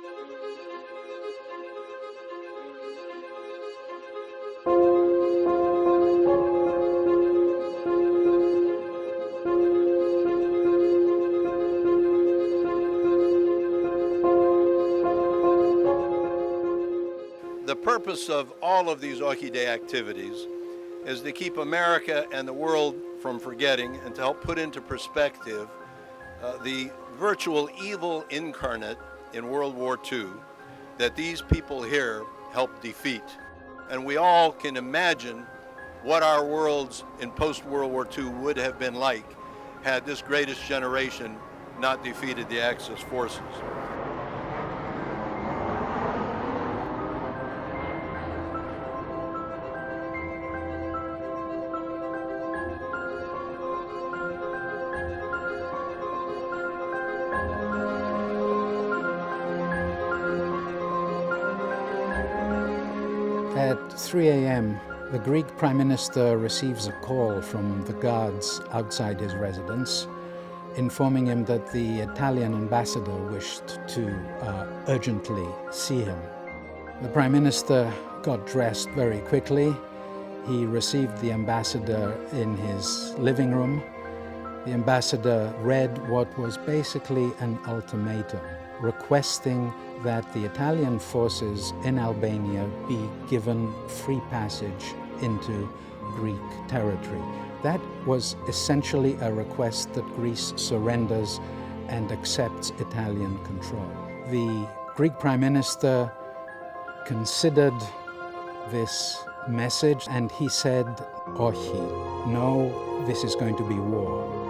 The purpose of all of these Oxi Day activities is to keep America and the world from forgetting and to help put into perspective the virtual evil incarnate in World War II that these people here helped defeat. And we all can imagine what our worlds in post-World War II would have been like had this greatest generation not defeated the Axis forces. At 3 a.m., the Greek Prime Minister receives a call from the guards outside his residence, informing him that the Italian ambassador wished to urgently see him. The Prime Minister got dressed very quickly. He received the ambassador in his living room. The ambassador read what was basically an ultimatum, requesting that the Italian forces in Albania be given free passage into Greek territory. That was essentially a request that Greece surrenders and accepts Italian control. The Greek Prime Minister considered this message and he said, "Ochi, no, this is going to be war."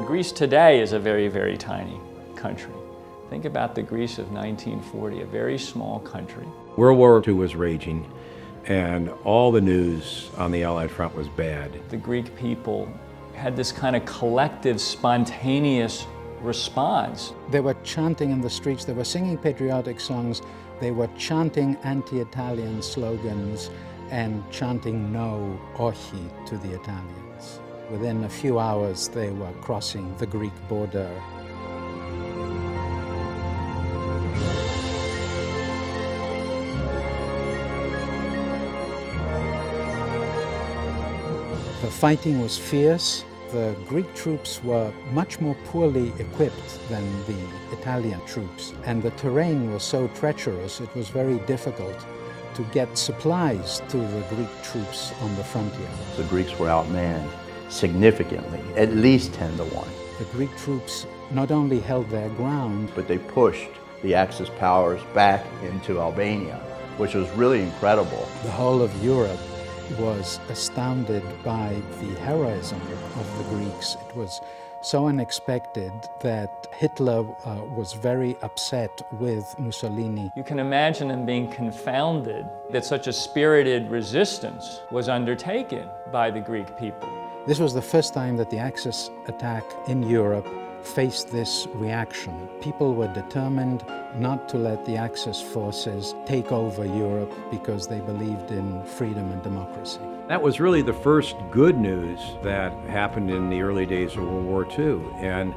Greece today is a very, very tiny country. Think about the Greece of 1940, a very small country. World War II was raging, and all the news on the Allied front was bad. The Greek people had this kind of collective, spontaneous response. They were chanting in the streets, they were singing patriotic songs, they were chanting anti-Italian slogans and chanting no, Ochi, to the Italians. Within a few hours, they were crossing the Greek border. The fighting was fierce. The Greek troops were much more poorly equipped than the Italian troops, and the terrain was so treacherous, it was very difficult to get supplies to the Greek troops on the frontier. The Greeks were outmanned significantly, at least 10 to 1. The Greek troops not only held their ground, but they pushed the Axis powers back into Albania, which was really incredible. The whole of Europe was astounded by the heroism of the Greeks. It was so unexpected that Hitler was very upset with Mussolini. You can imagine him being confounded that such a spirited resistance was undertaken by the Greek people. This was the first time that the Axis attack in Europe faced this reaction. People were determined not to let the Axis forces take over Europe because they believed in freedom and democracy. That was really the first good news that happened in the early days of World War II, and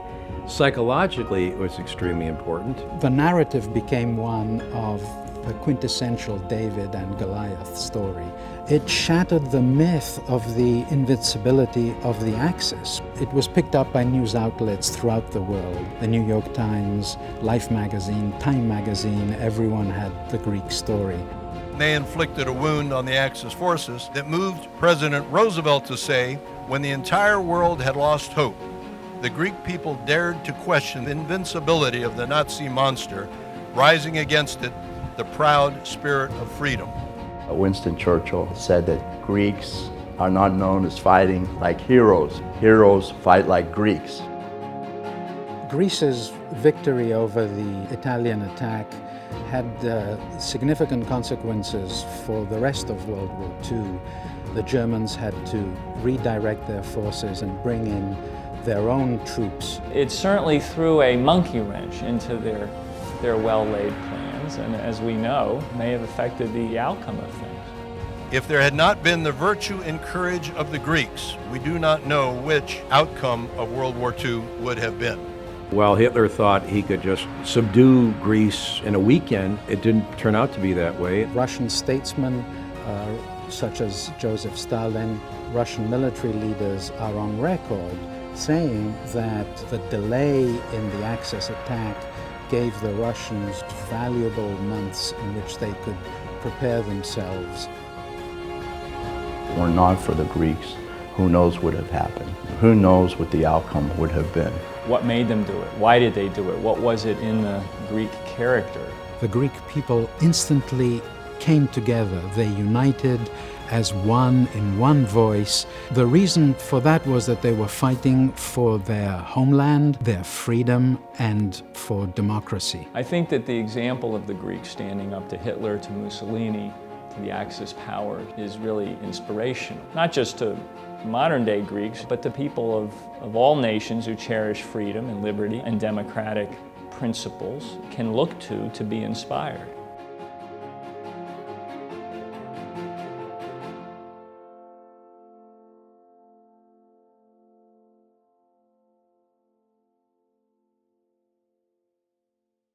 psychologically it was extremely important. The narrative became one of the quintessential David and Goliath story. It shattered the myth of the invincibility of the Axis. It was picked up by news outlets throughout the world. The New York Times, Life magazine, Time magazine, everyone had the Greek story. They inflicted a wound on the Axis forces that moved President Roosevelt to say, when the entire world had lost hope, the Greek people dared to question the invincibility of the Nazi monster, rising against it the proud spirit of freedom. Winston Churchill said that Greeks are not known as fighting like heroes. Heroes fight like Greeks. Greece's victory over the Italian attack had significant consequences for the rest of World War II. The Germans had to redirect their forces and bring in their own troops. It certainly threw a monkey wrench into their well-laid plans, and as we know, may have affected the outcome of things. If there had not been the virtue and courage of the Greeks, we do not know which outcome of World War II would have been. While Hitler thought he could just subdue Greece in a weekend, it didn't turn out to be that way. Russian statesmen such as Joseph Stalin, Russian military leaders are on record saying that the delay in the Axis attack gave the Russians valuable months in which they could prepare themselves. Were not for the Greeks, who knows what would have happened? Who knows what the outcome would have been? What made them do it? Why did they do it? What was it in the Greek character? The Greek people instantly came together. They united as one in one voice. The reason for that was that they were fighting for their homeland, their freedom, and for democracy. I think that the example of the Greeks standing up to Hitler, to Mussolini, to the Axis power is really inspirational. Not just to modern-day Greeks, but to people of all nations who cherish freedom and liberty and democratic principles can look to be inspired.